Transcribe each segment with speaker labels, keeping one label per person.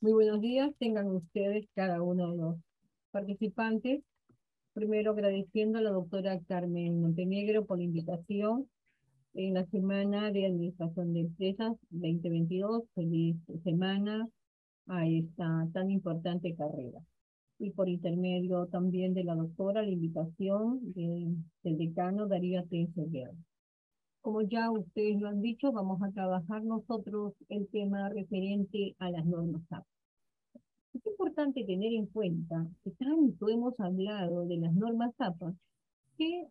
Speaker 1: Muy buenos días, tengan ustedes cada uno de los participantes. Primero agradeciendo a la doctora Carmen Montenegro por la invitación en la Semana de Administración de Empresas 2022. Feliz semana a esta tan importante carrera. Y por intermedio también de la doctora, la invitación del decano Darío Tenseguer. Como ya ustedes lo han dicho, vamos a trabajar nosotros el tema referente a las normas SAP. Es importante tener en cuenta que tanto hemos hablado de las normas APA que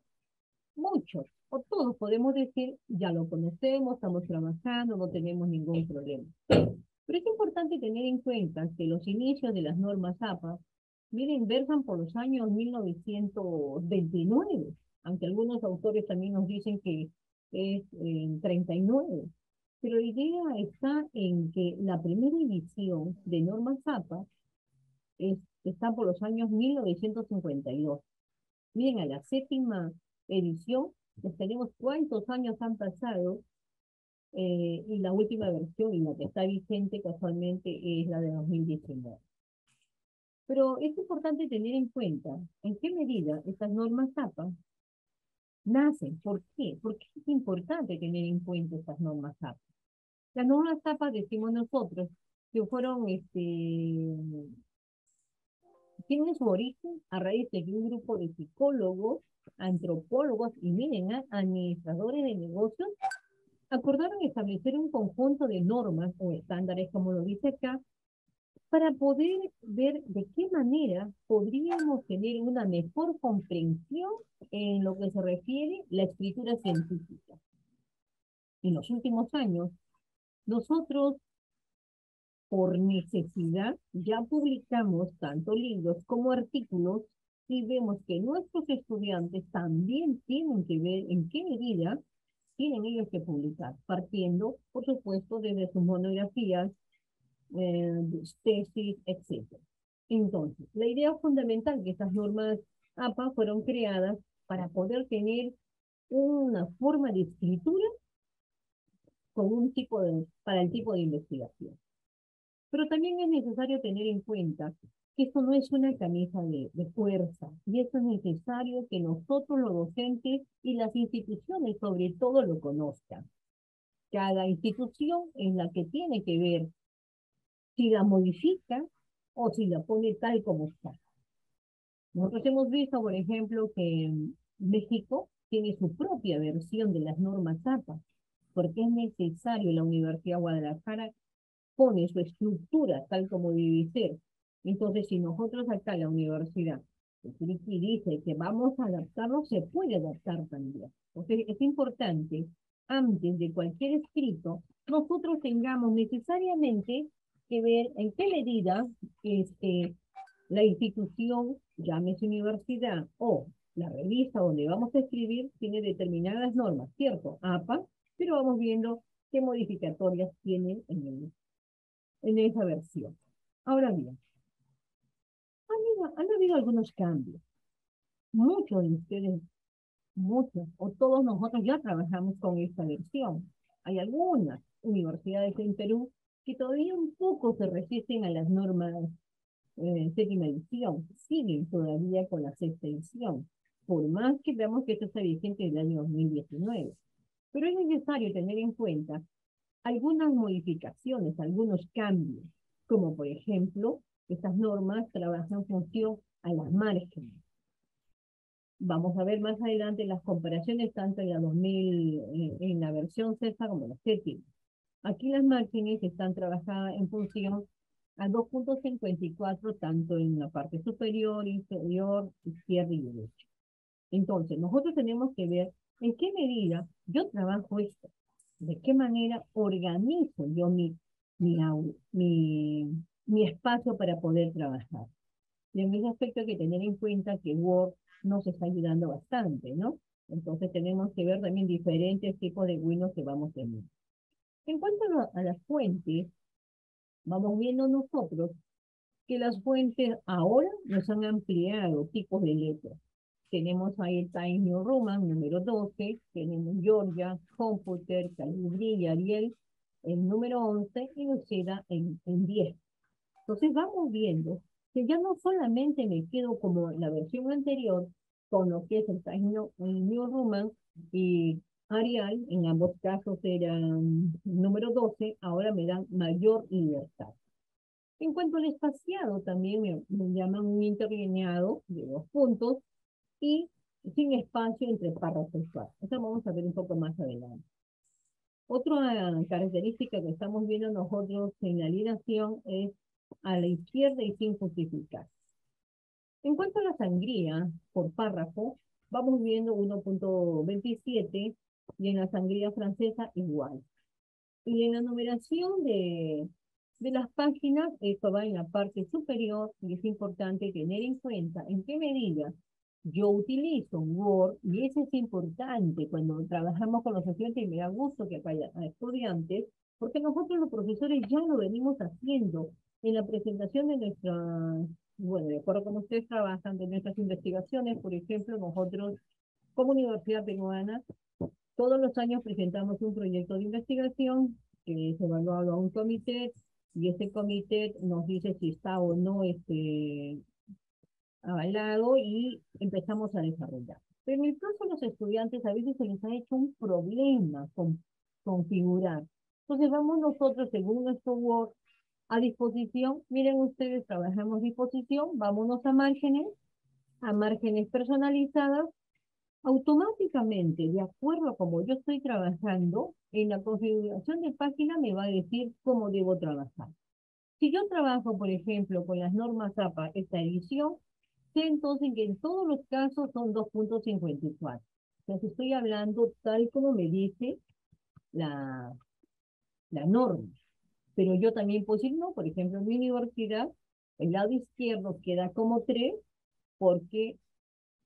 Speaker 1: muchos o todos podemos decir, ya lo conocemos, estamos trabajando, no tenemos ningún problema. Pero es importante tener en cuenta que los inicios de las normas APA, miren, versan por los años 1929, aunque algunos autores también nos dicen que es 39. Pero la idea está en que la primera edición de normas APA está por los años 1952. Miren, a la séptima edición, tenemos cuántos años han pasado, y la última versión, y la que está vigente casualmente, es la de 2019. Pero es importante tener en cuenta en qué medida estas normas APA nacen. ¿Por qué? Porque es importante tener en cuenta estas normas APA. Las normas APA, decimos nosotros, que fueron tiene su origen a raíz de que un grupo de psicólogos, antropólogos y miren, administradores de negocios acordaron establecer un conjunto de normas o estándares, como lo dice acá, para poder ver de qué manera podríamos tener una mejor comprensión en lo que se refiere a la escritura científica. En los últimos años, nosotros por necesidad, ya publicamos tanto libros como artículos y vemos que nuestros estudiantes también tienen que ver en qué medida tienen ellos que publicar, partiendo, por supuesto, desde sus monografías, tesis, etc. Entonces, la idea fundamental que estas normas APA fueron creadas para poder tener una forma de escritura con para el tipo de investigación. Pero también es necesario tener en cuenta que esto no es una camisa de fuerza, y esto es necesario que nosotros los docentes y las instituciones sobre todo lo conozcan. Cada institución es la que tiene que ver si la modifica o si la pone tal como está. Nosotros hemos visto, por ejemplo, que México tiene su propia versión de las normas APA, porque es necesario la Universidad de Guadalajara pone su estructura tal como debe ser. Entonces, si nosotros acá en la universidad, y dice que vamos a adaptarlo, se puede adaptar también. Entonces, es importante, antes de cualquier escrito, nosotros tengamos necesariamente que ver en qué medida la institución, llámese universidad, o la revista donde vamos a escribir, tiene determinadas normas, ¿cierto? APA, pero vamos viendo qué modificatorias tienen en esa versión. Ahora bien, han habido algunos cambios. Muchos de ustedes, muchos, o todos nosotros ya trabajamos con esta versión. Hay algunas universidades en Perú que todavía un poco se resisten a las normas séptima edición, siguen todavía con la sexta edición, por más que veamos que esto está vigente desde el año 2019. Pero es necesario tener en cuenta algunas modificaciones, algunos cambios, como por ejemplo, estas normas trabajan en función a las márgenes. Vamos a ver más adelante las comparaciones tanto en la 2000, en la versión sexta como en la séptima. Aquí las márgenes están trabajadas en función a 2.54, tanto en la parte superior, inferior, izquierda y derecha. Entonces, nosotros tenemos que ver en qué medida yo trabajo esto, de qué manera organizo yo mi espacio para poder trabajar. Y en ese aspecto hay que tener en cuenta que Word nos está ayudando bastante, ¿no? Entonces tenemos que ver también diferentes tipos de Windows que vamos teniendo. En cuanto a las fuentes, vamos viendo nosotros que las fuentes ahora nos han ampliado tipos de letras. Tenemos ahí el Times New Roman número 12, tenemos Georgia, Computer, Calibri y Ariel el número 11 y Lucida en 10. Entonces vamos viendo que ya no solamente me quedo como en la versión anterior, con lo que es el New Roman y Arial, en ambos casos eran número 12, ahora me dan mayor libertad. En cuanto al espaciado, también me llaman un interlineado de 2 puntos y sin espacio entre párrafos y párrafos. Eso vamos a ver un poco más adelante. Otra característica que estamos viendo nosotros en la alineación es a la izquierda y sin justificar. En cuanto a la sangría por párrafo, vamos viendo 1.27 y en la sangría francesa igual. Y en la numeración de las páginas, esto va en la parte superior y es importante tener en cuenta en qué medida yo utilizo Word, y eso es importante cuando trabajamos con los estudiantes, y me da gusto que haya estudiantes, porque nosotros los profesores ya lo venimos haciendo en la presentación de nuestra, bueno, de acuerdo con ustedes trabajan, de nuestras investigaciones. Por ejemplo, nosotros como Universidad Peruana todos los años presentamos un proyecto de investigación que es evaluado a un comité y ese comité nos dice si está o no avalado y empezamos a desarrollar. Pero en el caso de los estudiantes a veces se les ha hecho un problema con configurar. Entonces vamos nosotros, según nuestro Word, a disposición. Miren ustedes, trabajamos disposición, vámonos a márgenes personalizadas. Automáticamente, de acuerdo a cómo yo estoy trabajando, en la configuración de página me va a decir cómo debo trabajar. Si yo trabajo, por ejemplo, con las normas APA, esta edición, sé entonces que en todos los casos son 2.54. Entonces estoy hablando tal como me dice la, la norma. Pero yo también puedo decir, no, por ejemplo, en mi universidad, el lado izquierdo queda como 3 porque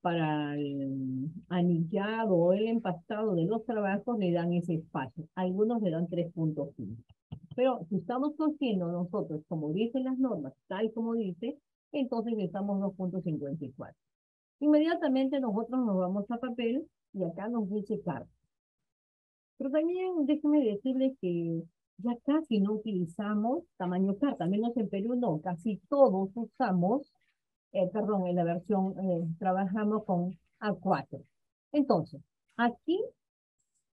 Speaker 1: para el anillado o el empastado de los trabajos le dan ese espacio. Algunos le dan 3.5. Pero si estamos cogiendo nosotros, como dicen las normas, tal como dice, entonces estamos 2.54. Inmediatamente nosotros nos vamos a papel y acá nos dice carta. Pero también déjenme decirles que ya casi no utilizamos tamaño carta, menos en Perú no, casi todos usamos perdón, en la versión trabajamos con A4. Entonces, aquí,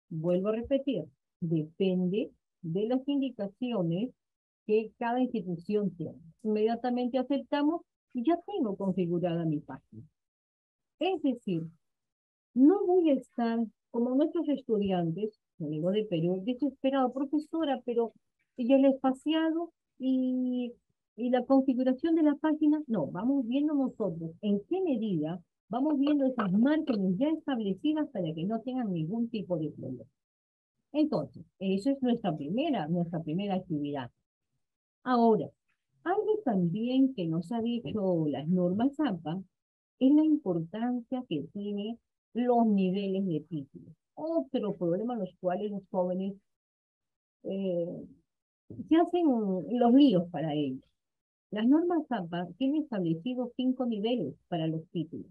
Speaker 1: vuelvo a repetir, depende de las indicaciones que cada institución tiene. Inmediatamente aceptamos y ya tengo configurada mi página. Es decir, no voy a estar como nuestros estudiantes, amigos de Perú, desesperado, profesora, pero yo el espaciado y, y la configuración de la página, no, vamos viendo nosotros en qué medida vamos viendo esas márgenes ya establecidas para que no tengan ningún tipo de problema. Entonces, esa es nuestra primera actividad. Ahora, algo también que nos ha dicho las normas APA es la importancia que tiene los niveles de título. Otro problema los cuales los jóvenes eh, se hacen los líos para ellos. Las normas APA tienen establecidos 5 niveles para los títulos.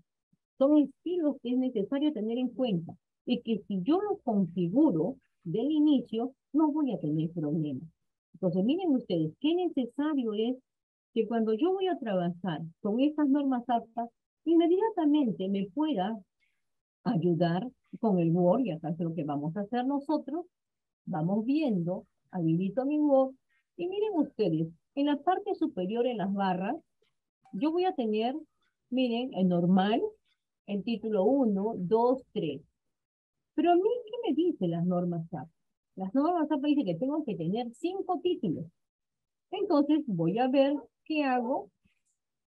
Speaker 1: Son estilos que es necesario tener en cuenta y que si yo los configuro del inicio, no voy a tener problemas. Entonces, miren ustedes, qué necesario es que cuando yo voy a trabajar con estas normas APA, inmediatamente me pueda ayudar con el Word, y acá es lo que vamos a hacer nosotros. Vamos viendo, habilito mi Word, y miren ustedes, en la parte superior, en las barras, yo voy a tener, miren, el normal, el título 1, 2, 3. Pero a mí, ¿qué me dicen las normas APA? Las normas APA dicen que tengo que tener 5 títulos. Entonces voy a ver qué hago.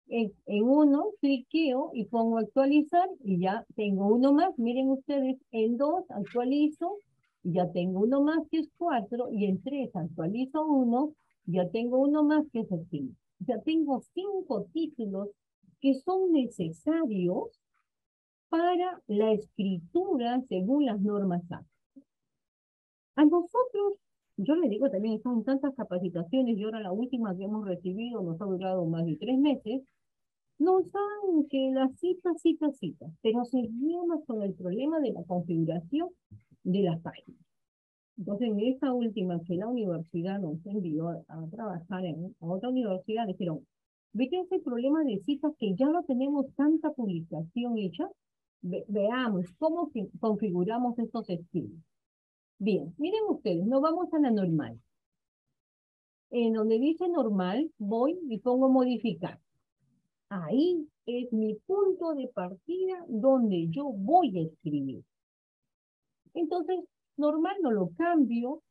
Speaker 1: En uno cliqueo y pongo actualizar y ya tengo uno más. Miren ustedes, en 2 actualizo y ya tengo uno más que es 4 y en 3 actualizo uno, ya tengo uno más que es el 5. Ya tengo 5 títulos que son necesarios para la escritura según las normas A. A nosotros, yo le digo también, son tantas capacitaciones y ahora la última que hemos recibido nos ha durado más de 3 meses. Nos dan que la cita, pero seguimos con el problema de la configuración de la página. Entonces, en esta última que la universidad nos envió a trabajar a otra universidad, dijeron, ¿viste ese problema de citas que ya no tenemos tanta publicación hecha? Veamos cómo configuramos estos estilos. Bien, miren ustedes, nos vamos a la normal. En donde dice normal, voy y pongo modificar. Ahí es mi punto de partida donde yo voy a escribir. Entonces, normal no lo cambio.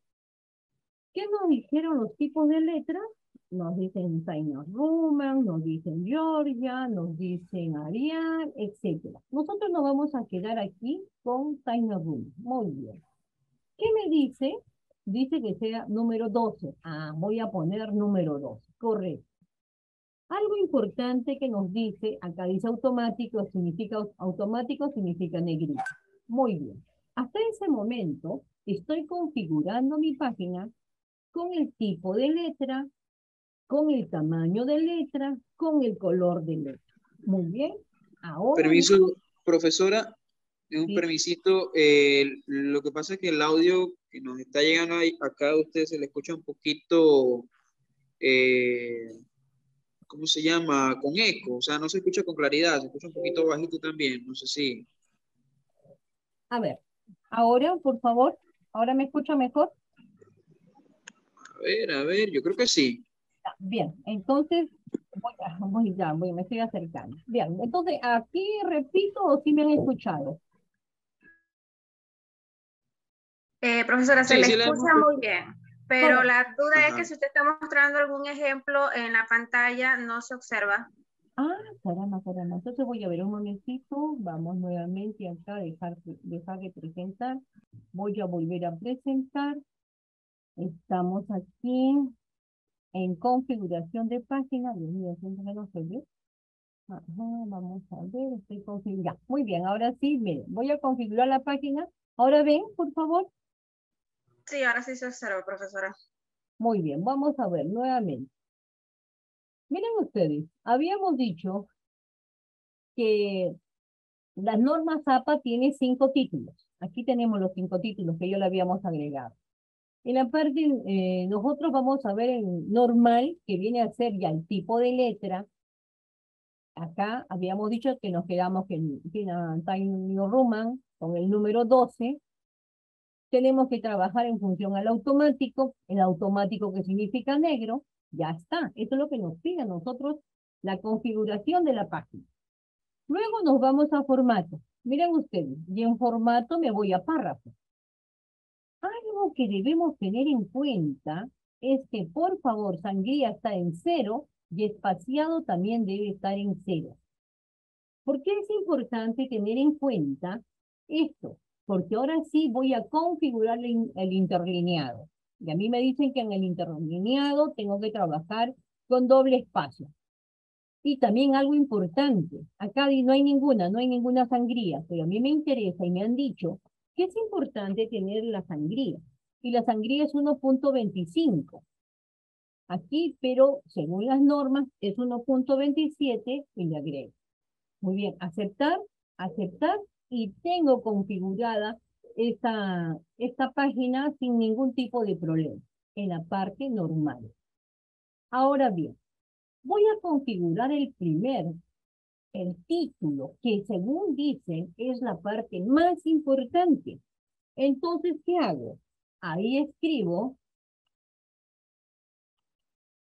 Speaker 1: ¿Qué nos dijeron los tipos de letras? Nos dicen Taino Roman, nos dicen Georgia, nos dicen Arial, etc. Nosotros nos vamos a quedar aquí con Taino Roman. Muy bien. ¿Qué me dice? Dice que sea número 12. Ah, voy a poner número 12. Correcto. Algo importante que nos dice, acá dice automático significa negrito. Muy bien. Hasta ese momento estoy configurando mi página con el tipo de letra, con el tamaño de letra, con el color de letra. Muy bien. Ahora
Speaker 2: Permiso, profesora, un
Speaker 1: sí.
Speaker 2: permisito. Lo que pasa es que el audio que nos está llegando acá a usted se le escucha un poquito, eh, ¿cómo se llama? Con eco, o sea, no se escucha con claridad, se escucha un poquito bajito también, no sé si.
Speaker 1: A ver, ahora, por favor, ahora me escucho mejor.
Speaker 2: A ver, yo creo que sí.
Speaker 1: Bien, entonces, me estoy acercando. Bien, entonces, aquí repito o si me han escuchado.
Speaker 3: Profesora, se
Speaker 2: Sí,
Speaker 3: le
Speaker 2: sí, la hemos.
Speaker 3: escucha muy bien, pero
Speaker 1: Correcto.
Speaker 3: la duda es que
Speaker 2: Ajá.
Speaker 3: si usted está mostrando algún ejemplo en la pantalla, no se observa.
Speaker 1: Ah, caramba, caramba. Entonces voy a ver un momentito. Vamos nuevamente acá, dejar de presentar. Voy a volver a presentar. Estamos aquí en configuración de página. Dios mío, siempre me lo sé yo. Ajá, vamos a ver, estoy configurando. Muy bien, ahora sí, miren, voy a configurar la página. Ahora ven, por favor.
Speaker 3: Sí, ahora sí se observa, profesora.
Speaker 1: Muy bien, vamos a ver nuevamente. Miren ustedes, habíamos dicho que las normas APA tiene 5 títulos. Aquí tenemos los 5 títulos que yo le habíamos agregado. En la parte, nosotros vamos a ver en normal, que viene a ser ya el tipo de letra. Acá habíamos dicho que nos quedamos en Time New Roman con el número 12. Tenemos que trabajar en función al automático, el automático que significa negro, ya está. Eso es lo que nos pide a nosotros la configuración de la página. Luego nos vamos a formato. Miren ustedes, y en formato me voy a párrafo. Algo que debemos tener en cuenta es que, por favor, sangría está en 0 y espaciado también debe estar en 0. ¿Por qué es importante tener en cuenta esto? Porque ahora sí voy a configurar el interlineado. Y a mí me dicen que en el interlineado tengo que trabajar con doble espacio. Y también algo importante, acá no hay ninguna sangría, pero a mí me interesa y me han dicho que es importante tener la sangría. Y la sangría es 1.25. Aquí, pero según las normas, es 1.27 y le agrego. Muy bien, aceptar, aceptar y tengo configurada esta página sin ningún tipo de problema en la parte normal. Ahora bien, voy a configurar el título, que según dicen es la parte más importante. Entonces, ¿qué hago? Ahí escribo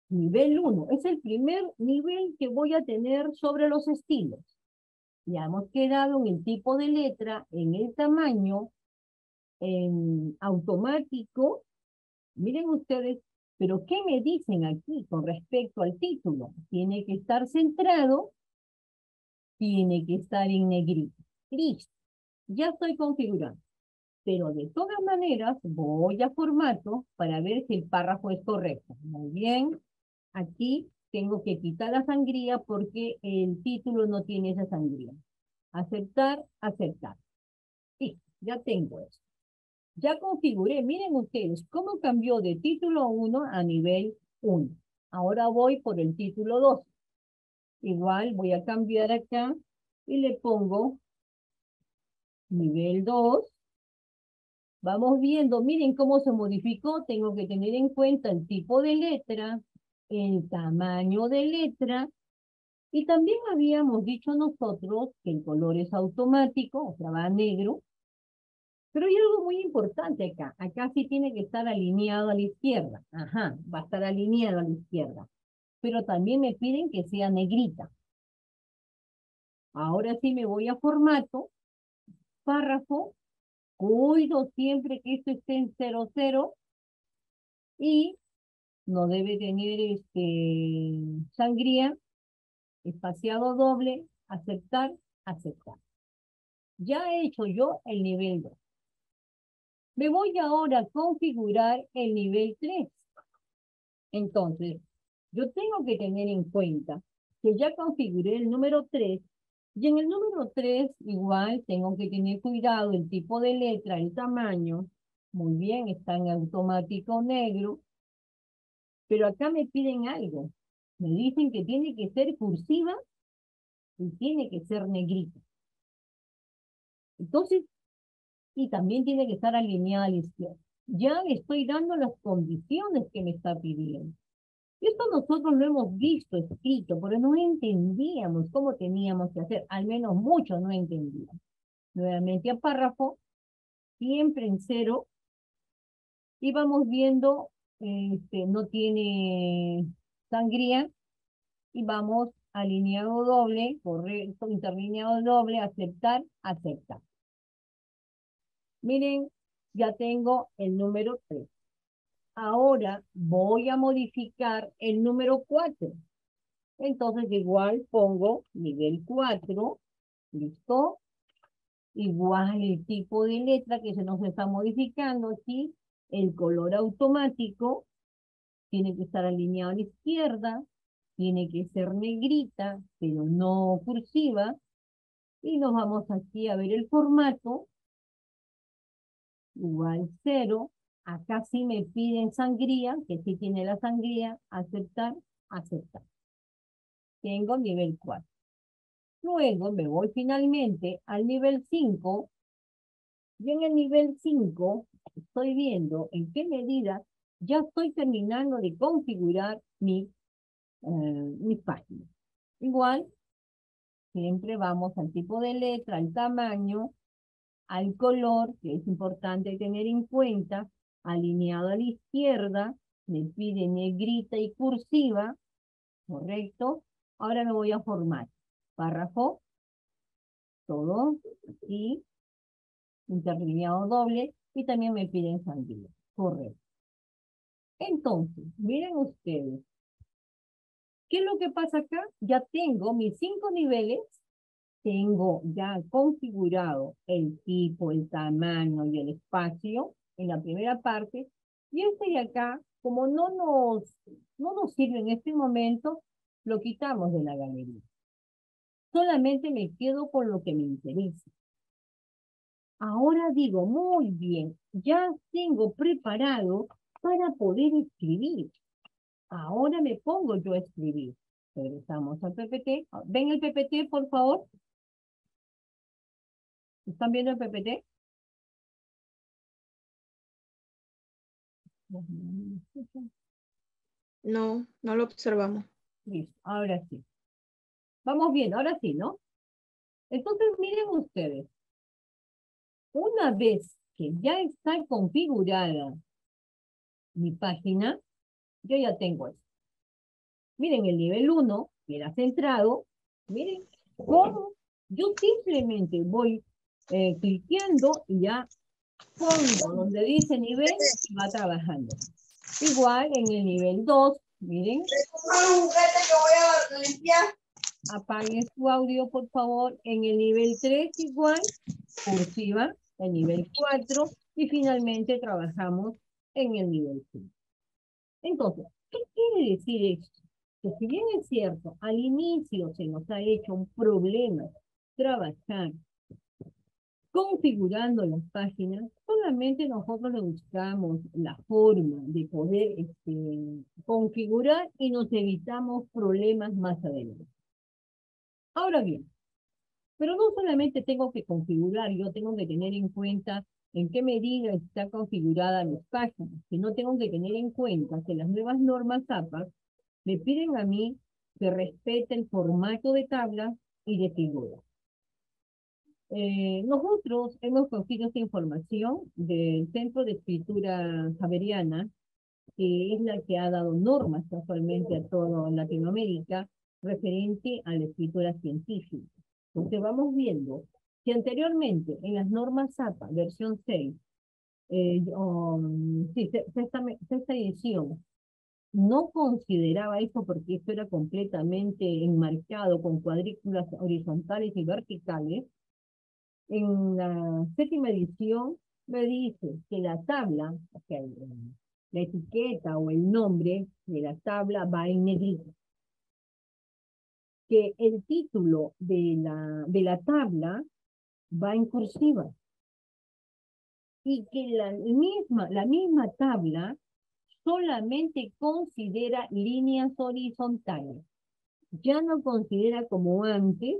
Speaker 1: nivel 1. Es el primer nivel que voy a tener sobre los estilos. Ya hemos quedado en el tipo de letra, en el tamaño, en automático. Miren ustedes, pero ¿qué me dicen aquí con respecto al título? Tiene que estar centrado, tiene que estar en negrito. Listo, ya estoy configurando. Pero de todas maneras voy a formato para ver si el párrafo es correcto. Muy bien, aquí tengo que quitar la sangría porque el título no tiene esa sangría. Aceptar, aceptar. Sí, ya tengo eso. Ya configuré, miren ustedes, cómo cambió de título 1 a nivel 1. Ahora voy por el título 2. Igual voy a cambiar acá y le pongo nivel 2 Vamos viendo, miren cómo se modificó. Tengo que tener en cuenta el tipo de letra, el tamaño de letra, y también habíamos dicho nosotros que el color es automático, o sea, va a negro, pero hay algo muy importante acá. Acá sí tiene que estar alineado a la izquierda. Ajá, va a estar alineado a la izquierda. Pero también me piden que sea negrita. Ahora sí me voy a formato, párrafo, cuido siempre que esto esté en 00 y no debe tener sangría, espaciado doble, aceptar, aceptar. Ya he hecho yo el nivel 2. Me voy ahora a configurar el nivel 3. Entonces, yo tengo que tener en cuenta que ya configuré el número 3 y en el número 3 igual tengo que tener cuidado el tipo de letra, el tamaño. Muy bien, está en automático negro. Pero acá me piden algo. Me dicen que tiene que ser cursiva y tiene que ser negrita. Entonces, y también tiene que estar alineada a la izquierda. Ya le estoy dando las condiciones que me está pidiendo. Esto nosotros lo hemos visto escrito, pero no entendíamos cómo teníamos que hacer. Al menos muchos no entendían. Nuevamente a párrafo, siempre en 0. Y vamos viendo, no tiene sangría. Y vamos alineado doble, correcto, interlineado doble, aceptar, aceptar. Miren, ya tengo el número 3. Ahora voy a modificar el número 4. Entonces igual pongo nivel 4, listo. Igual el tipo de letra que se nos está modificando aquí, el color automático, tiene que estar alineado a la izquierda, tiene que ser negrita, pero no cursiva. Y nos vamos aquí a ver el formato, igual 0. Acá sí me piden sangría, que sí tiene la sangría, aceptar, aceptar. Tengo nivel 4. Luego me voy finalmente al nivel 5. Y en el nivel 5 estoy viendo en qué medida ya estoy terminando de configurar mi página. Igual, siempre vamos al tipo de letra, al tamaño, al color, que es importante tener en cuenta, alineado a la izquierda, me pide negrita y cursiva, ¿correcto? Ahora me voy a formar. Párrafo, todo, y interlineado doble, y también me piden sangría, correcto. Entonces, miren ustedes, ¿qué es lo que pasa acá? Ya tengo mis 5 niveles, tengo ya configurado el tipo, el tamaño y el espacio en la primera parte, y este de acá, como no nos sirve en este momento, lo quitamos de la galería. Solamente me quedo con lo que me interesa. Ahora digo, muy bien, ya tengo preparado para poder escribir. Ahora me pongo yo a escribir. Regresamos al PPT. ¿Ven el PPT, por favor? ¿Están viendo el PPT?
Speaker 4: No, no lo observamos.
Speaker 1: Listo, ahora sí. Vamos bien, ahora sí, ¿no? Entonces, miren ustedes. Una vez que ya está configurada mi página, yo ya tengo esto. Miren, el nivel 1, que era centrado. Miren cómo yo simplemente voy cliqueando y ya pongo donde dice nivel y va trabajando. Igual en el nivel 2, miren. Apague su audio, por favor. En el nivel 3 igual, cursiva, el nivel 4 y finalmente trabajamos en el nivel 5. Entonces, ¿qué quiere decir esto? Que si bien es cierto, al inicio se nos ha hecho un problema trabajar configurando las páginas, solamente nosotros le buscamos la forma de poder configurar y nos evitamos problemas más adelante. Ahora bien, pero no solamente tengo que configurar, yo tengo que tener en cuenta en qué medida está configurada mis páginas, que no tengo que tener en cuenta que las nuevas normas APA me piden a mí que respete el formato de tabla y de figura. Nosotros hemos cogido esta información del Centro de Escritura Javeriana, que es la que ha dado normas casualmente a toda Latinoamérica referente a la escritura científica. Entonces vamos viendo que anteriormente en las normas APA, versión 6, sexta edición, no consideraba eso porque esto era completamente enmarcado con cuadrículas horizontales y verticales. En la séptima edición me dice que la tabla, o sea, la etiqueta o el nombre de la tabla va en negrita. Que el título de la tabla va en cursiva. Y que la misma tabla solamente considera líneas horizontales. Ya no considera como antes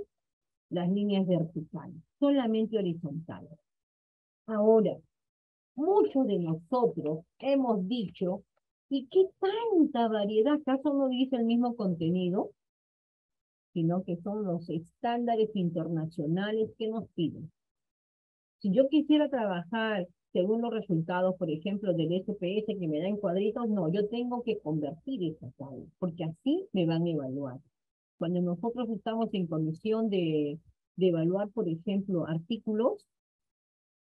Speaker 1: las líneas verticales, solamente horizontales. Ahora, muchos de nosotros hemos dicho, ¿y qué tanta variedad? ¿Acaso no dice el mismo contenido? Sino que son los estándares internacionales que nos piden. Si yo quisiera trabajar según los resultados, por ejemplo, del SPS que me da en cuadritos, no, yo tengo que convertir esa tabla, porque así me van a evaluar. Cuando nosotros estamos en condición de evaluar, por ejemplo, artículos,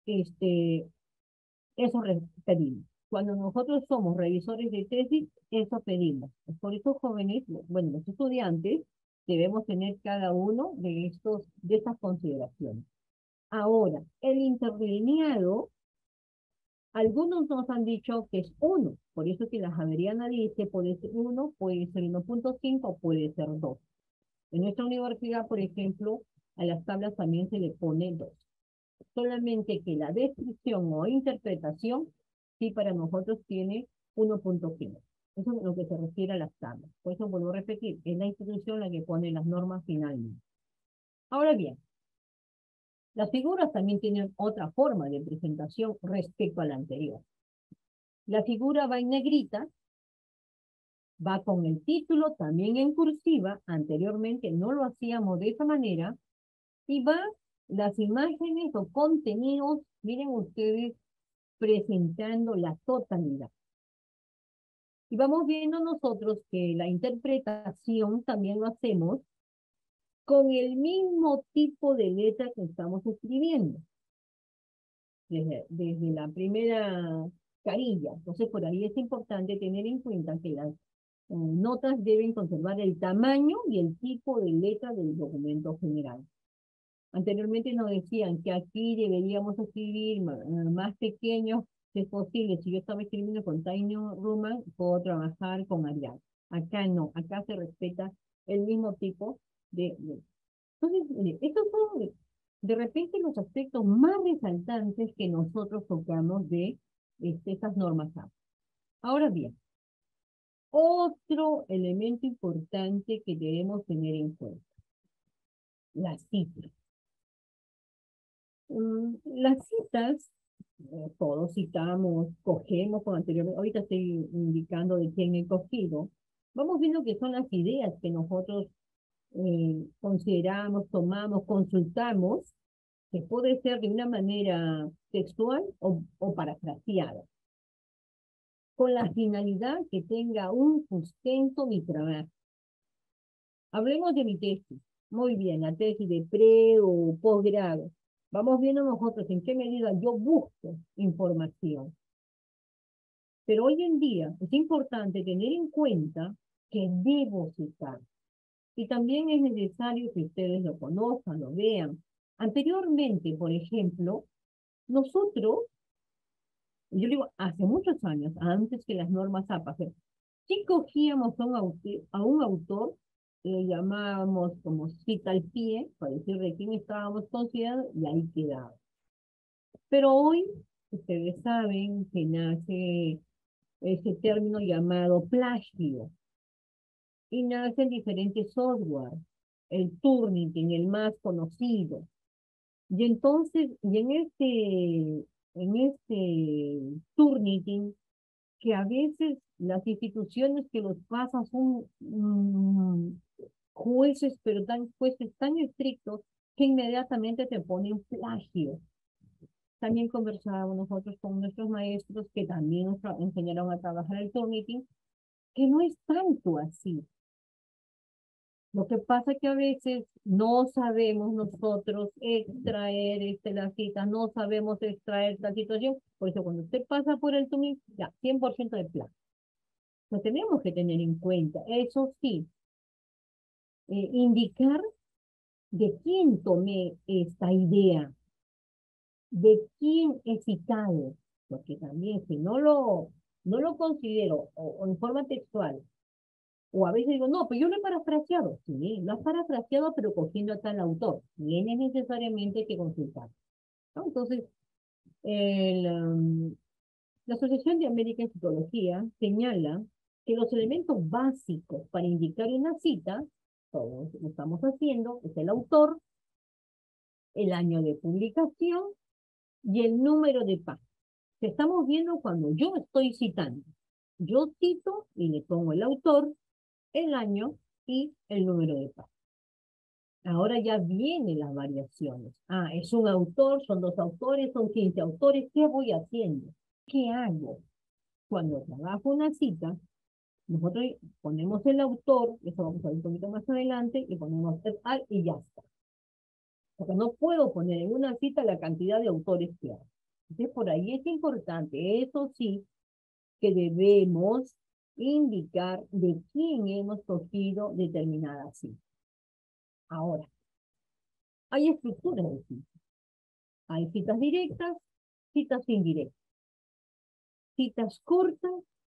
Speaker 1: eso pedimos. Cuando nosotros somos revisores de tesis, eso pedimos. Por eso jóvenes, bueno, los estudiantes, debemos tener cada uno de estas consideraciones. Ahora, el interlineado, algunos nos han dicho que es 1, por eso que la Javeriana dice puede ser 1, puede ser 1.5, puede ser 2. En nuestra universidad, por ejemplo, a las tablas también se le pone 2. Solamente que la descripción o interpretación, sí para nosotros tiene 1.5. Eso es lo que se refiere a las tablas. Por eso vuelvo a repetir, es la institución la que pone las normas finalmente. Ahora bien, las figuras también tienen otra forma de presentación respecto a la anterior. La figura va en negrita, va con el título también en cursiva, anteriormente no lo hacíamos de esa manera, y va las imágenes o contenidos, miren ustedes, presentando la totalidad. Y vamos viendo nosotros que la interpretación también lo hacemos con el mismo tipo de letra que estamos escribiendo. Desde la primera carilla. Entonces, por ahí es importante tener en cuenta que las notas deben conservar el tamaño y el tipo de letra del documento general. Anteriormente nos decían que aquí deberíamos escribir más pequeños si es posible. Si yo estaba escribiendo con Tiny Roman, puedo trabajar con Arial. Acá no, acá se respeta el mismo tipo de. Entonces, estos son de repente los aspectos más resaltantes que nosotros tocamos de estas normas APA. Ahora bien, otro elemento importante que debemos tener en cuenta, las citas. Las citas, todos citamos, cogemos con anteriormente, ahorita estoy indicando de quién he cogido, vamos viendo que son las ideas que nosotros consideramos, tomamos, consultamos, que puede ser de una manera textual o parafraseada, con la finalidad que tenga un sustento mi trabajo. Hablemos de mi tesis. Muy bien, la tesis de pre o posgrado. Vamos viendo nosotros en qué medida yo busco información. Pero hoy en día es importante tener en cuenta que debo citar. Y también es necesario que ustedes lo conozcan, lo vean. Anteriormente, por ejemplo, nosotros, yo digo, hace muchos años, antes que las normas APA, si cogíamos a un autor, lo llamábamos como cita al pie, para decir de quién estábamos considerando, y ahí quedaba. Pero hoy, ustedes saben que nace ese término llamado plagio, y nacen diferentes software, el Turnitin, el más conocido. Y entonces, y en en este Turnitin, que a veces las instituciones que los pasan son jueces, pero jueces tan estrictos que inmediatamente te ponen plagio. También conversábamos nosotros con nuestros maestros que también nos enseñaron a trabajar el Turnitin, que no es tanto así. Lo que pasa es que a veces no sabemos nosotros extraer la cita, no sabemos extraer la situación. Por eso cuando usted pasa por el Turnitin, ya, 100% de plagio. Lo tenemos que tener en cuenta. Eso sí, indicar de quién tomé esta idea, de quién he citado, porque también si no lo considero o en forma textual, o a veces digo, no, pues yo lo he parafraseado. Sí, lo has parafraseado, pero cogiendo a tal autor. Tiene necesariamente que consultar, ¿no? Entonces, la Asociación de América en Psicología señala que los elementos básicos para indicar una cita, todos lo estamos haciendo, es el autor, el año de publicación y el número de página. Estamos viendo cuando yo estoy citando. Yo cito y le pongo el autor, el año y el número de página. Ahora ya vienen las variaciones. Ah, es un autor, son dos autores, son 15 autores. ¿Qué voy haciendo? ¿Qué hago? Cuando trabajo una cita, nosotros ponemos el autor, eso vamos a ver un poquito más adelante, y ponemos el al y ya está. Porque no puedo poner en una cita la cantidad de autores que hay. Entonces, por ahí es importante, eso sí, que debemos indicar de quién hemos cogido determinada cita. Ahora, hay estructuras de citas. Hay citas directas, citas indirectas. Citas cortas,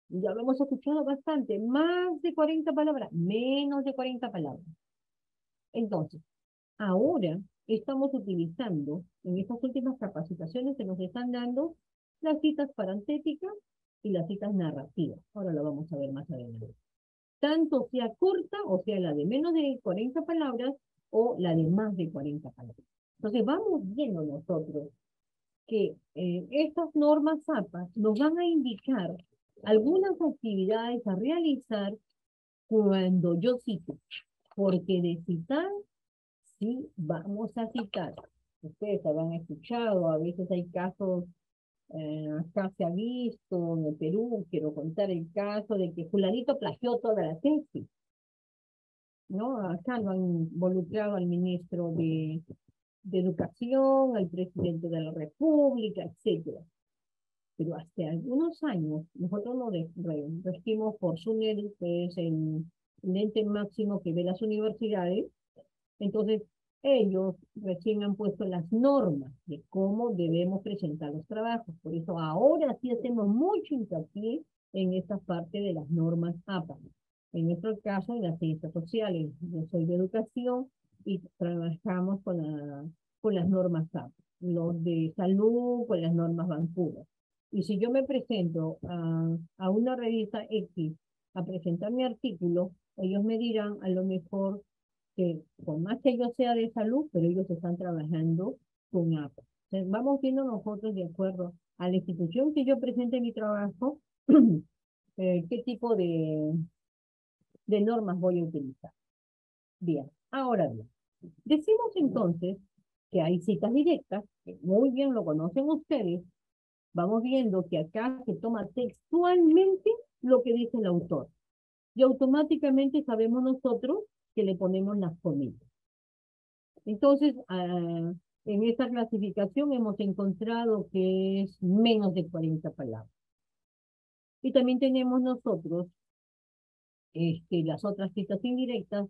Speaker 1: ya lo hemos escuchado bastante, más de 40 palabras, menos de 40 palabras. Entonces, ahora estamos utilizando, en estas últimas capacitaciones que nos están dando, las citas parentéticas y las citas narrativas. Ahora lo vamos a ver más adelante. Tanto sea corta, o sea, la de menos de 40 palabras, o la de más de 40 palabras. Entonces, vamos viendo nosotros que estas normas APA nos van a indicar algunas actividades a realizar cuando yo cito, porque de citar, sí vamos a citar. Ustedes habrán escuchado, a veces hay casos, acá se ha visto, en el Perú, quiero contar el caso de que fulanito plagió toda la tesis, ¿no? Acá lo han involucrado al ministro de Educación, al presidente de la República, etcétera. Pero hace algunos años, nosotros nos regimos por SUNEDU, que es el ente máximo que ve las universidades. Entonces, ellos recién han puesto las normas de cómo debemos presentar los trabajos. Por eso ahora sí hacemos mucho hincapié en esta parte de las normas APA. En nuestro caso, en las ciencias sociales. Yo soy de educación y trabajamos con las normas APA. Los de salud, con las normas Vancouver. Y si yo me presento a una revista X a presentar mi artículo, ellos me dirán a lo mejor que por más que yo sea de salud, pero ellos están trabajando con APA. Entonces, vamos viendo nosotros de acuerdo a la institución que yo presente mi trabajo, qué tipo de normas voy a utilizar. Bien, ahora bien, decimos entonces que hay citas directas, que muy bien lo conocen ustedes. Vamos viendo que acá se toma textualmente lo que dice el autor. Y automáticamente sabemos nosotros que le ponemos las comillas. Entonces, en esta clasificación hemos encontrado que es menos de 40 palabras. Y también tenemos nosotros las otras citas indirectas,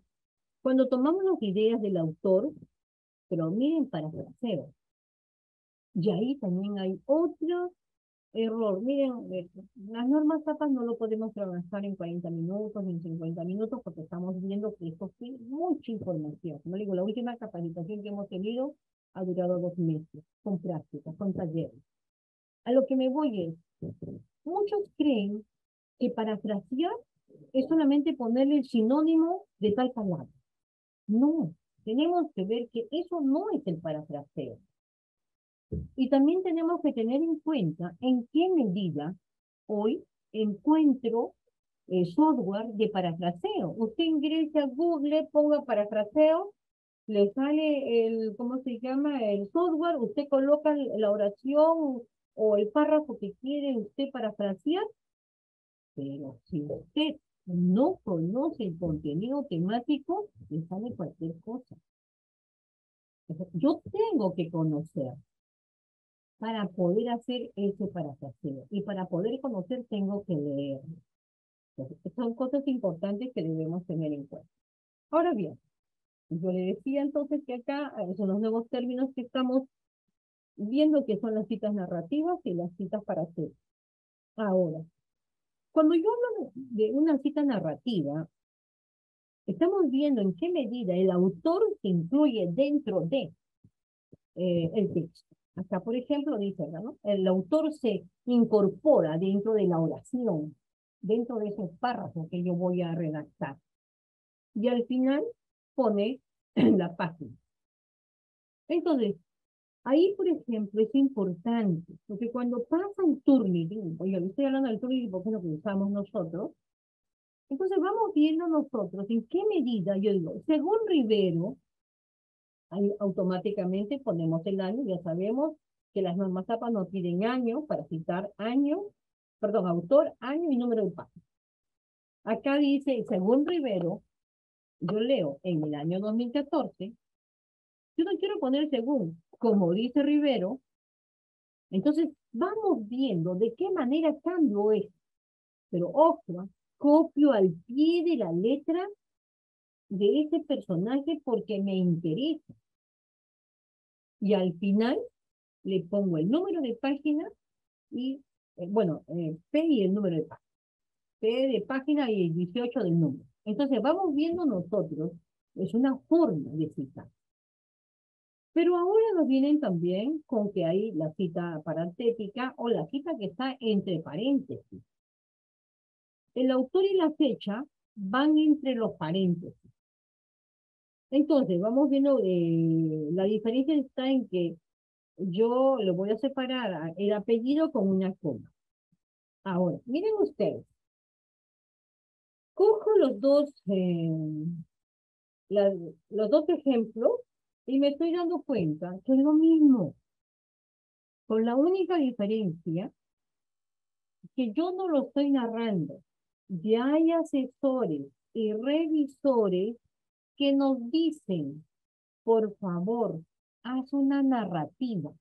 Speaker 1: cuando tomamos las ideas del autor, pero miren parafraseo. Y ahí también hay otro error. Miren, las normas APA no lo podemos trabajar en 40 minutos, en 50 minutos, porque estamos viendo que esto tiene mucha información. Como digo, la última capacitación que hemos tenido ha durado 2 meses, con prácticas, con talleres. A lo que me voy es, muchos creen que parafrasear es solamente ponerle el sinónimo de tal palabra. No, tenemos que ver que eso no es el parafraseo. Y también tenemos que tener en cuenta en qué medida hoy encuentro software de parafraseo. Usted ingresa a Google, ponga parafraseo, le sale el, ¿cómo se llama? El software, usted coloca la oración o el párrafo que quiere usted parafrasear, pero si usted no conoce el contenido temático, le sale cualquier cosa. Yo tengo que conocer para poder hacer ese parafraseo. Y para poder conocer tengo que leer. Entonces, son cosas importantes que debemos tener en cuenta. Ahora bien, yo le decía entonces que acá son los nuevos términos que estamos viendo, que son las citas narrativas y las citas para hacer. Ahora, cuando yo hablo de una cita narrativa, estamos viendo en qué medida el autor se incluye dentro de el texto. Acá, por ejemplo, dice, ¿no? El autor se incorpora dentro de la oración, dentro de esos párrafos que yo voy a redactar. Y al final pone la página. Entonces, ahí, por ejemplo, es importante, porque cuando pasa el Turnitin, oye, yo estoy hablando del Turnitin porque es lo que usamos nosotros, entonces vamos viendo nosotros en qué medida, yo digo, según Rivero, ahí automáticamente ponemos el año, ya sabemos que las normas APA no piden año para citar año, perdón, autor, año y número de página. Acá dice, según Rivero, yo leo en el año 2014, yo no quiero poner según, como dice Rivero, entonces vamos viendo de qué manera cambio esto. Pero ojo, copio al pie de la letra de ese personaje porque me interesa. Y al final le pongo el número de página y, P y el número de página. P de página y el 18 del número. Entonces vamos viendo nosotros, es una forma de citar. Pero ahora nos vienen también con que hay la cita parentética o la cita que está entre paréntesis. El autor y la fecha van entre los paréntesis. Entonces, vamos viendo, la diferencia está en que yo lo voy a separar el apellido con una coma. Ahora, miren ustedes. Cojo los dos ejemplos y me estoy dando cuenta que es lo mismo. Con la única diferencia que yo no lo estoy narrando. Ya hay asesores y revisores que nos dicen, por favor, haz una narrativa.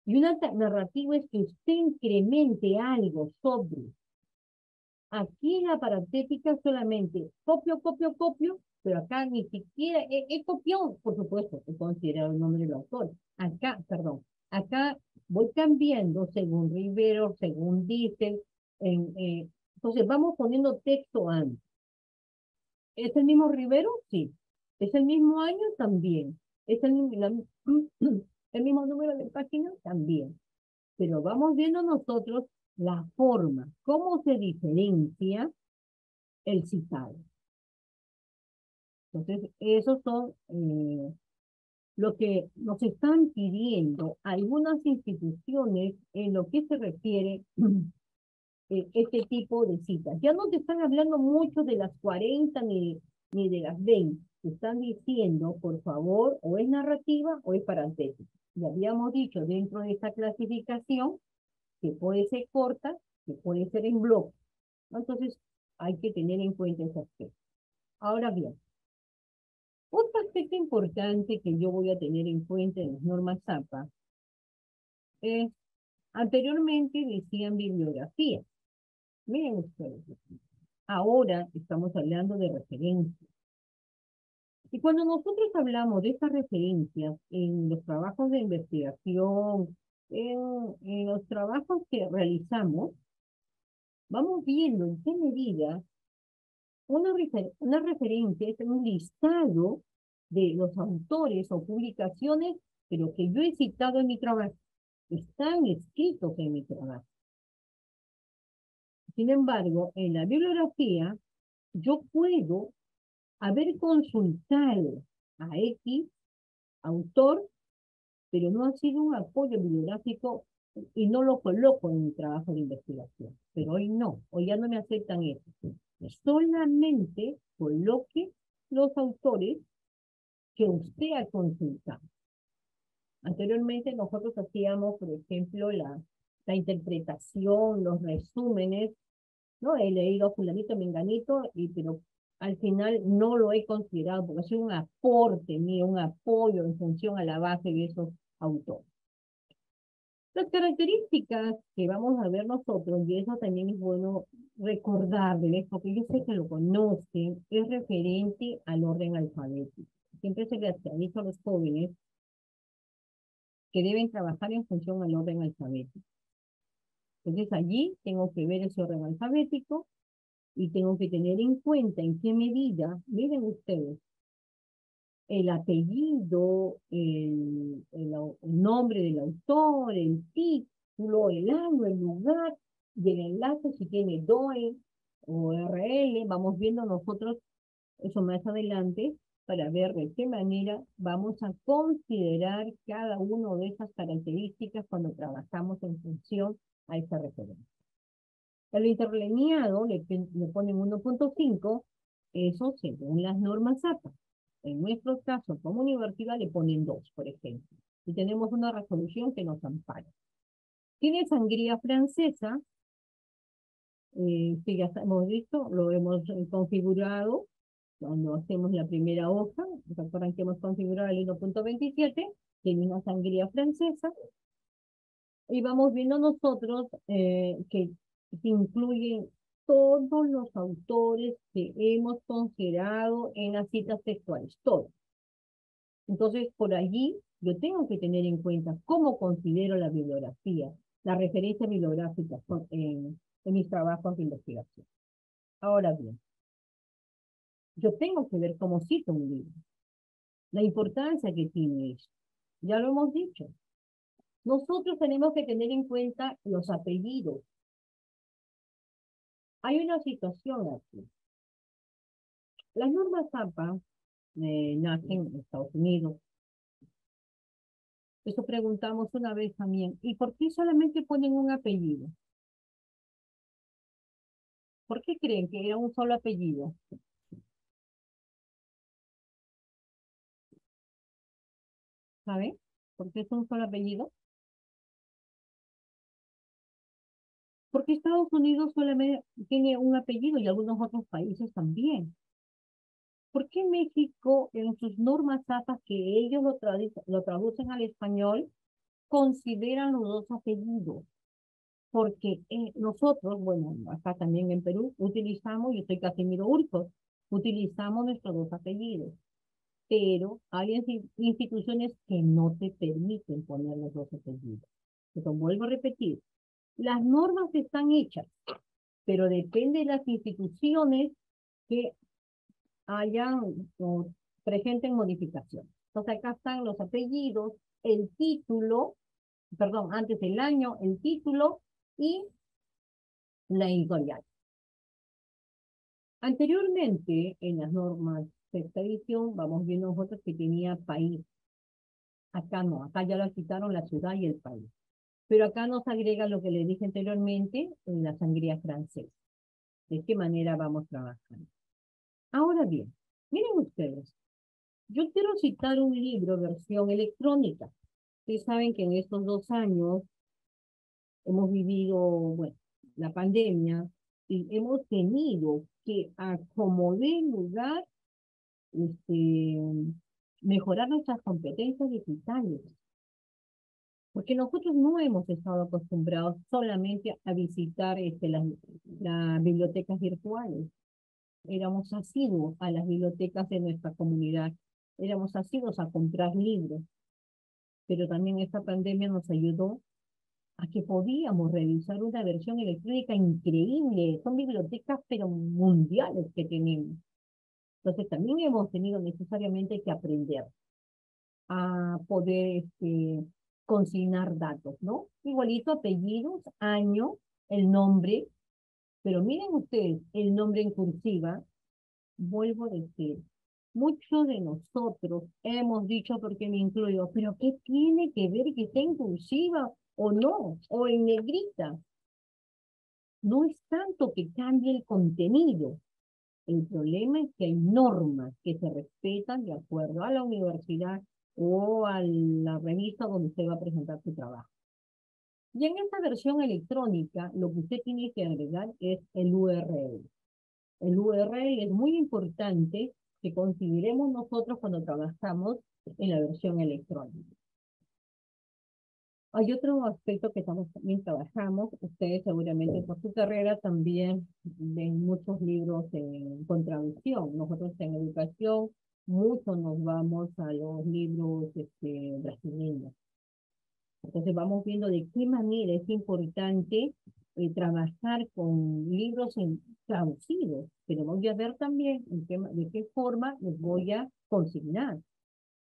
Speaker 1: Y una narrativa es que usted incremente algo sobre. Aquí en la parentética solamente copio, pero acá ni siquiera he copiado, por supuesto, he considerado el nombre del autor. Acá voy cambiando según Rivero, según dice. Entonces vamos poniendo texto antes. ¿Es el mismo Rivero? Sí. ¿Es el mismo año? También. ¿Es el mismo número de página? También. Pero vamos viendo nosotros la forma, cómo se diferencia el citado. Entonces, esos son lo que nos están pidiendo algunas instituciones en lo que se refiere este tipo de citas. Ya no te están hablando mucho de las 40 ni de las 20. Te están diciendo, por favor, o es narrativa o es parentética. Ya habíamos dicho dentro de esta clasificación que puede ser corta, que puede ser en bloque. Entonces, hay que tener en cuenta ese aspecto. Ahora bien, otro aspecto importante que yo voy a tener en cuenta en las normas APA es, anteriormente decían bibliografía. Miren ustedes, ahora estamos hablando de referencias. Y cuando nosotros hablamos de estas referencias en los trabajos de investigación, en los trabajos que realizamos, vamos viendo en qué medida una referencia es un listado de los autores o publicaciones, pero que yo he citado en mi trabajo. Están escritos en mi trabajo. Sin embargo, en la bibliografía, yo puedo haber consultado a X autor pero no ha sido un apoyo bibliográfico y no lo coloco en mi trabajo de investigación. Pero hoy no, hoy ya no me aceptan eso. Solamente coloque los autores que usted ha consultado. Anteriormente nosotros hacíamos, por ejemplo, la interpretación, los resúmenes, ¿no? He leído a fulanito, menganito, pero al final no lo he considerado porque ha sido un aporte mío, un apoyo en función a la base de esos autores. Las características que vamos a ver nosotros, y eso también es bueno recordarles, porque yo sé que lo conocen, es referente al orden alfabético. Siempre se les ha dicho a los jóvenes que deben trabajar en función al orden alfabético. Entonces allí tengo que ver ese orden alfabético y tengo que tener en cuenta en qué medida, miren ustedes, el apellido, el nombre del autor, el título, el año, el lugar, y el enlace si tiene DOE o RL, vamos viendo nosotros eso más adelante para ver de qué manera vamos a considerar cada una de esas características cuando trabajamos en función a esa referencia. El interlineado le ponen 1.5, eso según las normas APA. En nuestro caso, como universidad, le ponen 2, por ejemplo. Y tenemos una resolución que nos ampara. Tiene sangría francesa, que ya hemos visto, lo hemos configurado cuando hacemos la primera hoja. Recuerdan que hemos configurado el 1.27, tiene una sangría francesa. Y vamos viendo nosotros que incluyen todos los autores que hemos considerado en las citas textuales, todos. Entonces, por allí yo tengo que tener en cuenta cómo considero la bibliografía, la referencia bibliográfica en mis trabajos de investigación. Ahora bien, yo tengo que ver cómo cito un libro, la importancia que tiene eso. Ya lo hemos dicho. Nosotros tenemos que tener en cuenta los apellidos. Hay una situación aquí. Las normas APA nacen en Estados Unidos. Eso preguntamos una vez también. ¿Y por qué solamente ponen un apellido? ¿Por qué creen que era un solo apellido? ¿Saben? ¿Por qué es un solo apellido? Porque Estados Unidos solamente tiene un apellido y algunos otros países también. ¿Por qué México, en sus normas APA, que ellos lo traducen al español, consideran los dos apellidos? Porque nosotros, bueno, acá también en Perú, utilizamos, yo soy Casimiro Urcos, utilizamos nuestros dos apellidos, pero hay instituciones que no te permiten poner los dos apellidos. Entonces, vuelvo a repetir, las normas están hechas, pero depende de las instituciones que hayan o presenten modificaciones. Entonces, acá están los apellidos, el título, perdón, antes del año, el título y la editorial. Anteriormente, en las normas de esta edición, vamos viendo nosotros que tenía país. Acá no, acá ya lo quitaron la ciudad y el país. Pero acá nos agrega lo que les dije anteriormente en la sangría francesa. ¿De qué manera vamos trabajando? Ahora bien, miren ustedes, yo quiero citar un libro, versión electrónica. Ustedes saben que en estos 2 años hemos vivido, bueno, la pandemia, y hemos tenido que acomodar lugar, mejorar nuestras competencias digitales. Porque nosotros no hemos estado acostumbrados solamente a visitar las bibliotecas virtuales. Éramos asiduos a las bibliotecas de nuestra comunidad. Éramos asiduos a comprar libros. Pero también esta pandemia nos ayudó a que podíamos realizar una versión electrónica increíble. Son bibliotecas, pero mundiales que tenemos. Entonces también hemos tenido necesariamente que aprender a poder consignar datos, ¿no? Igualito apellidos, año, el nombre, pero miren ustedes, el nombre en cursiva, vuelvo a decir, Muchos de nosotros hemos dicho, porque me incluyo, pero ¿qué tiene que ver que esté inclusiva o no? O en negrita. No es tanto que cambie el contenido. El problema es que hay normas que se respetan de acuerdo a la universidad o a la revista donde usted va a presentar su trabajo. Y en esta versión electrónica, lo que usted tiene que agregar es el URL. El URL es muy importante que consideremos nosotros cuando trabajamos en la versión electrónica. Hay otro aspecto que también trabajamos. Ustedes seguramente por su carrera también ven muchos libros con traducción. Nosotros en educación mucho nos vamos a los libros brasileños. Entonces vamos viendo de qué manera es importante trabajar con libros traducidos, pero voy a ver también de qué forma los voy a consignar.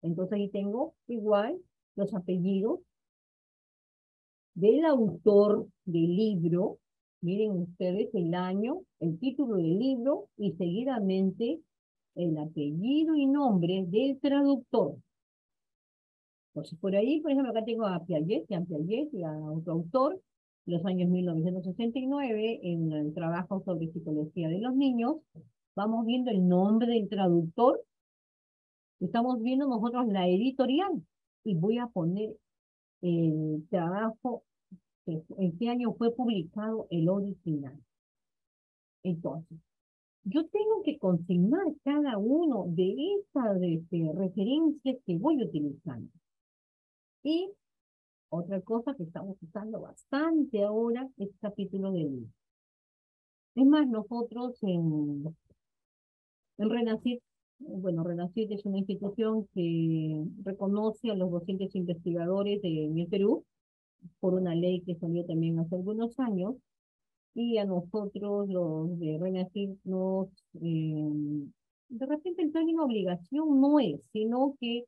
Speaker 1: Entonces ahí tengo igual los apellidos del autor del libro, miren ustedes el año, el título del libro y seguidamente el apellido y nombre del traductor. Entonces, por ahí, por ejemplo, acá tengo a Piaget y a otro autor, los años 1969, en el trabajo sobre psicología de los niños. Vamos viendo el nombre del traductor, estamos viendo nosotros la editorial, y voy a poner el trabajo, en qué año fue publicado el original. Entonces, yo tengo que consignar cada uno de estas referencias que voy utilizando. Y otra cosa que estamos usando bastante ahora es capítulo de libro. Es más, nosotros en Renacit, bueno, Renacit es una institución que reconoce a los docentes investigadores en el Perú por una ley que salió también hace algunos años, y a nosotros los de Renacit de repente el término obligación no es, sino que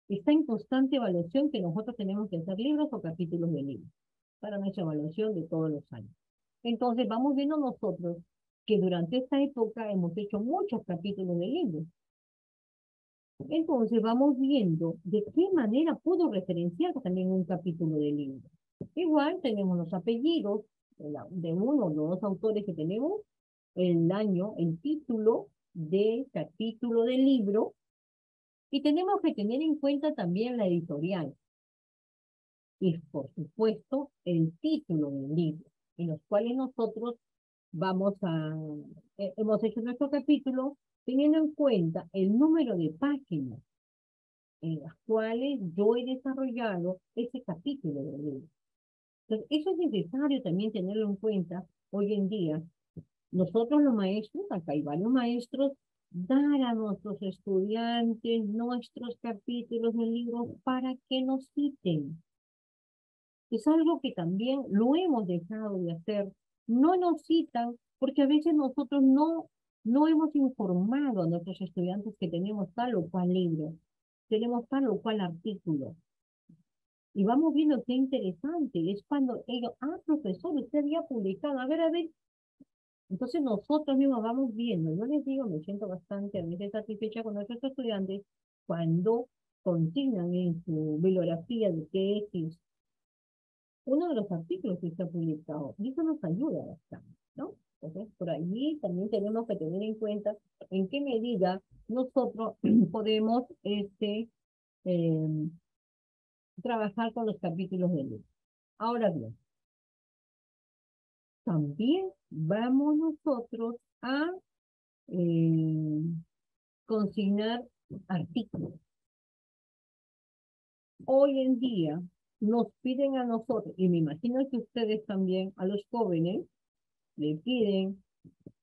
Speaker 1: está en constante evaluación que nosotros tenemos que hacer libros o capítulos de libros para nuestra evaluación de todos los años. Entonces vamos viendo nosotros que durante esta época hemos hecho muchos capítulos de libros. Entonces vamos viendo de qué manera puedo referenciar también un capítulo de libro. Igual tenemos los apellidos de uno o dos autores que tenemos, el año, el título de capítulo del libro, y tenemos que tener en cuenta también la editorial. Y por supuesto el título del libro, en los cuales nosotros hemos hecho nuestro capítulo teniendo en cuenta el número de páginas en las cuales yo he desarrollado ese capítulo del libro. Entonces, eso es necesario también tenerlo en cuenta hoy en día. Nosotros los maestros, acá hay varios maestros, dar a nuestros estudiantes nuestros capítulos del libro para que nos citen. Es algo que también lo hemos dejado de hacer. No nos citan porque a veces nosotros no hemos informado a nuestros estudiantes que tenemos tal o cual libro, tenemos tal o cual artículo. Y vamos viendo qué interesante. Es cuando ellos, profesor, usted había publicado, a ver. Entonces nosotros mismos vamos viendo. Yo les digo, me siento bastante a veces satisfecha con nuestros estudiantes cuando consignan en su bibliografía de tesis uno de los artículos que está publicado, y eso nos ayuda bastante, ¿no? Entonces, por ahí también tenemos que tener en cuenta en qué medida nosotros podemos trabajar con los capítulos del libro. Ahora bien, también vamos nosotros a consignar artículos. Hoy en día nos piden a nosotros, y me imagino que ustedes también, a los jóvenes, le piden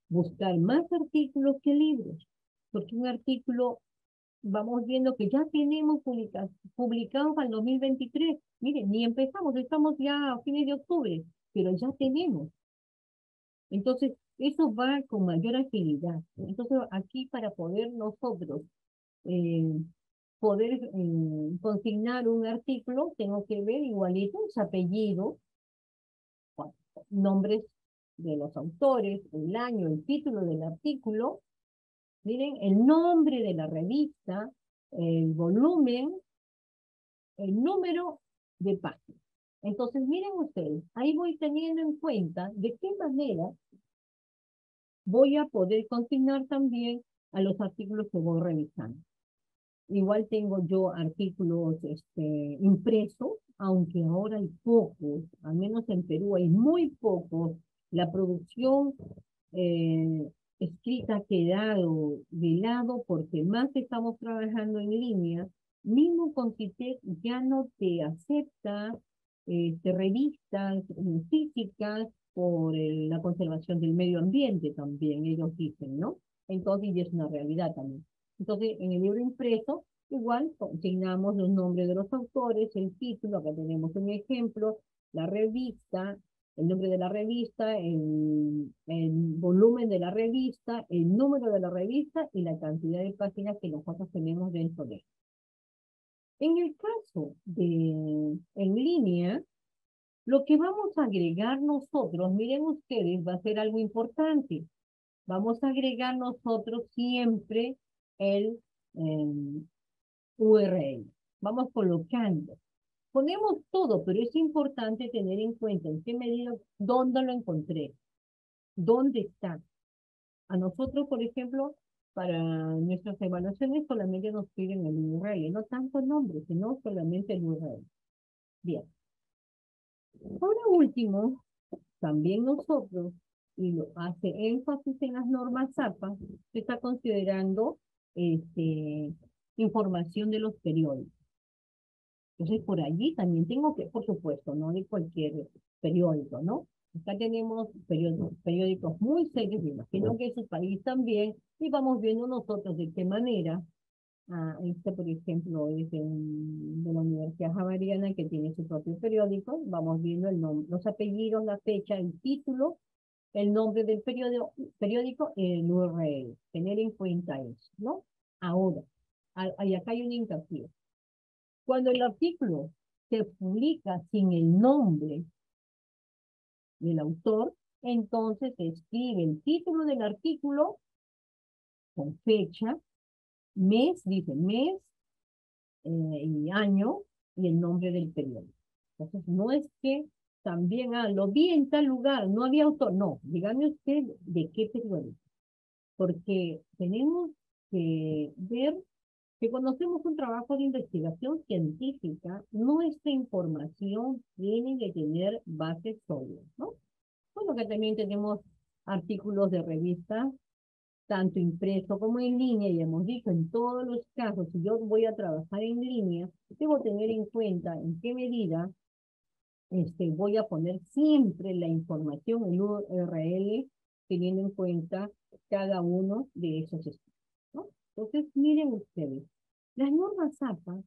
Speaker 1: buscar más artículos que libros, porque un artículo, vamos viendo que ya tenemos publicados para el 2023. Miren, ni empezamos, estamos ya a fines de octubre, pero ya tenemos. Entonces, eso va con mayor agilidad. Entonces, aquí para poder nosotros consignar un artículo, tengo que ver igualito su apellido, nombres de los autores, el año, el título del artículo, Miren el nombre de la revista, el volumen, el número de página. Entonces, miren ustedes, ahí voy teniendo en cuenta de qué manera voy a poder consignar también a los artículos que voy revisando. Igual tengo yo artículos impresos, aunque ahora hay pocos, al menos en Perú hay muy pocos. La producción escrita ha quedado de lado porque más estamos trabajando en línea. Mismo con CITES ya no te acepta revistas físicas por la conservación del medio ambiente también, ellos dicen, ¿no? Entonces, y es una realidad también. Entonces, en el libro impreso, igual consignamos los nombres de los autores, el título, acá tenemos un ejemplo, la revista, el nombre de la revista, el volumen de la revista, el número de la revista y la cantidad de páginas que nosotros tenemos dentro de él. En el caso de en línea, lo que vamos a agregar nosotros, miren ustedes, va a ser algo importante. Vamos a agregar nosotros siempre el URL. Vamos colocando. Ponemos todo, pero es importante tener en cuenta en qué medida, dónde lo encontré, dónde está. A nosotros, por ejemplo, para nuestras evaluaciones solamente nos piden el URL, no tanto el nombre, sino solamente el URL. Bien. Ahora último, también nosotros, y lo hace énfasis en las normas APA, se está considerando información de los periódicos. Entonces, por allí también tengo que, por supuesto, no de cualquier periódico, ¿no? Acá tenemos periódicos muy serios, me imagino que en su país también, y vamos viendo nosotros de qué manera, por ejemplo, es de la Universidad Javeriana, que tiene su propio periódico, vamos viendo el nombre, los apellidos, la fecha, el título, el nombre del periódico, el URL, tener en cuenta eso, ¿no? Ahora, acá hay un hincapié. Cuando el artículo se publica sin el nombre del autor, entonces se escribe el título del artículo con fecha, mes, dice mes y año y el nombre del periódico. Entonces no es que también, lo vi en tal lugar, no había autor. No, dígame usted de qué periódico. Porque tenemos que ver que cuando hacemos un trabajo de investigación científica, nuestra información tiene que tener bases sólidas, ¿no? Bueno, que también tenemos artículos de revistas, tanto impreso como en línea, y hemos dicho en todos los casos, si yo voy a trabajar en línea, debo tener en cuenta en qué medida voy a poner siempre la información, el URL, teniendo en cuenta cada uno de esos estudios, ¿no? Entonces, miren ustedes, las normas APA,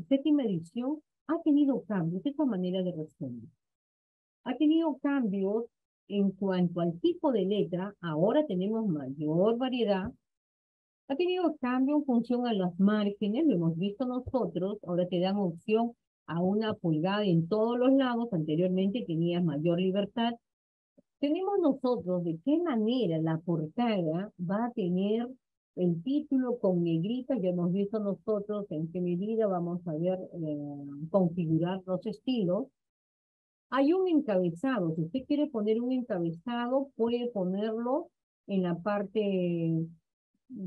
Speaker 1: séptima edición, ha tenido cambios, esta manera de responder. Ha tenido cambios en cuanto al tipo de letra, ahora tenemos mayor variedad. Ha tenido cambio en función a las márgenes, lo hemos visto nosotros, ahora te dan opción a una pulgada en todos los lados, anteriormente tenías mayor libertad. Tenemos nosotros de qué manera la portada va a tener el título con negritas, ya hemos visto nosotros en qué medida vamos a ver, configurar los estilos. Hay un encabezado, si usted quiere poner un encabezado, puede ponerlo en la parte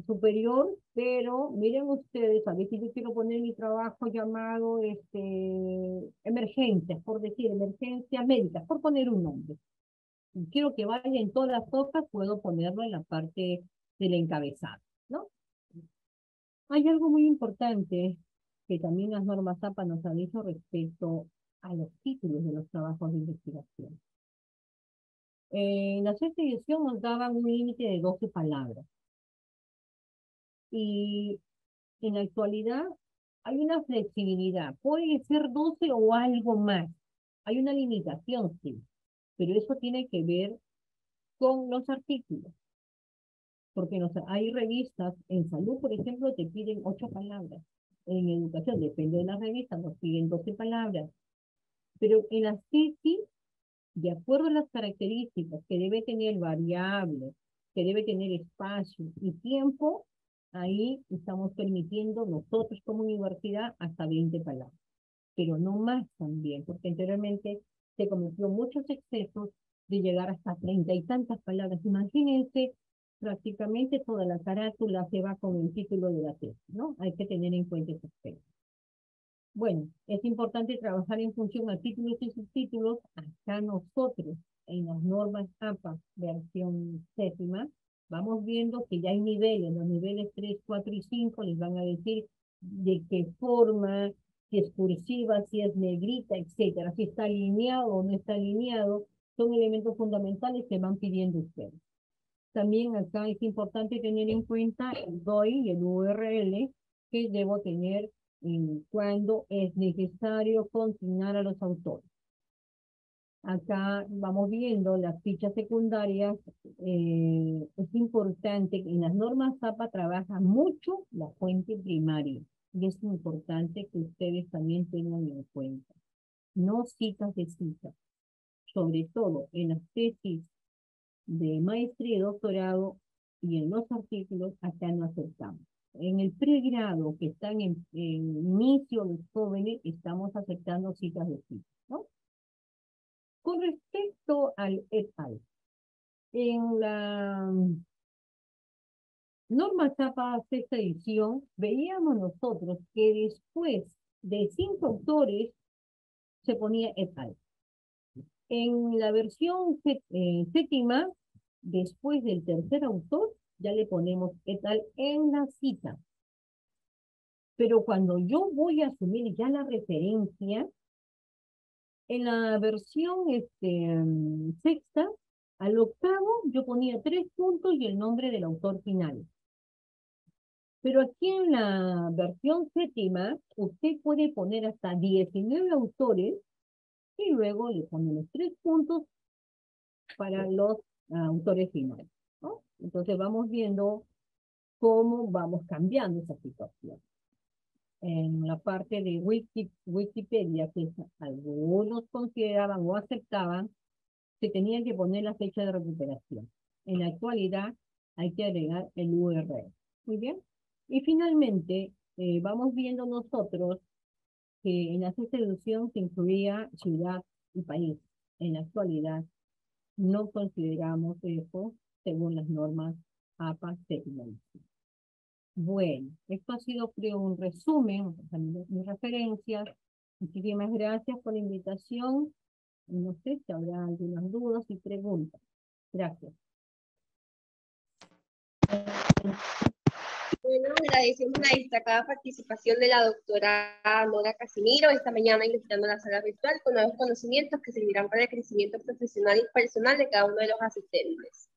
Speaker 1: superior, pero miren ustedes, a veces yo quiero poner mi trabajo llamado emergencias, por decir, emergencias médicas, por poner un nombre. Y quiero que vaya en todas las hojas, puedo ponerlo en la parte del encabezado, ¿no? Hay algo muy importante que también las normas APA nos han dicho respecto a los títulos de los trabajos de investigación. En la sexta edición nos daban un límite de 12 palabras. Y en la actualidad hay una flexibilidad. Puede ser 12 o algo más. Hay una limitación, sí. Pero eso tiene que ver con los artículos. Porque hay revistas, en salud, por ejemplo, te piden 8 palabras. En educación, depende de las revistas, nos piden 12 palabras. Pero en las tesis, de acuerdo a las características que debe tener variable, que debe tener espacio y tiempo, ahí estamos permitiendo nosotros como universidad hasta 20 palabras, pero no más también, porque anteriormente se cometió muchos excesos de llegar hasta 30 y tantas palabras. Imagínense, prácticamente toda la carátula se va con el título de la tesis, ¿no? Hay que tener en cuenta ese aspecto. Bueno, es importante trabajar en función a títulos y subtítulos. Acá nosotros, en las normas APA, versión 7ª, vamos viendo que ya hay niveles, los niveles 3, 4 y 5 les van a decir de qué forma, si es cursiva, si es negrita, etcétera, si está alineado o no está alineado, son elementos fundamentales que van pidiendo ustedes. También acá es importante tener en cuenta el DOI y el URL que debo tener cuando es necesario consignar a los autores. Acá vamos viendo las fichas secundarias. Es importante que en las normas APA trabaja mucho la fuente primaria. Y es importante que ustedes también tengan en cuenta. No citas de citas. Sobre todo en las tesis de maestría y doctorado y en los artículos, acá no aceptamos. En el pregrado, que están en inicio de jóvenes, estamos aceptando citas de citas, ¿no? Con respecto al et al, en la norma APA 6ª edición, veíamos nosotros que después de 5 autores se ponía et al. En la versión 7ª, después del tercer autor, ya le ponemos et al en la cita. Pero cuando yo voy a asumir ya la referencia, en la versión 6ª, al 8º, yo ponía 3 puntos y el nombre del autor final. Pero aquí en la versión 7ª, usted puede poner hasta 19 autores y luego le ponen los 3 puntos para los autores finales, ¿no? Entonces vamos viendo cómo vamos cambiando esa situación. En la parte de Wikipedia, que algunos consideraban o aceptaban, se tenía que poner la fecha de recuperación. En la actualidad hay que agregar el URL. Muy bien. Y finalmente, vamos viendo nosotros que en la sexta edición se incluía ciudad y país. En la actualidad no consideramos eso según las normas APA 7ª edición. Bueno, esto ha sido, creo, un resumen de mis referencias. Muchísimas gracias por la invitación. No sé si habrá algunas dudas y preguntas. Gracias.
Speaker 5: Bueno, agradecemos la destacada participación de la doctora Nora Casimiro esta mañana ingresando a la sala virtual con nuevos conocimientos que servirán para el crecimiento profesional y personal de cada uno de los asistentes.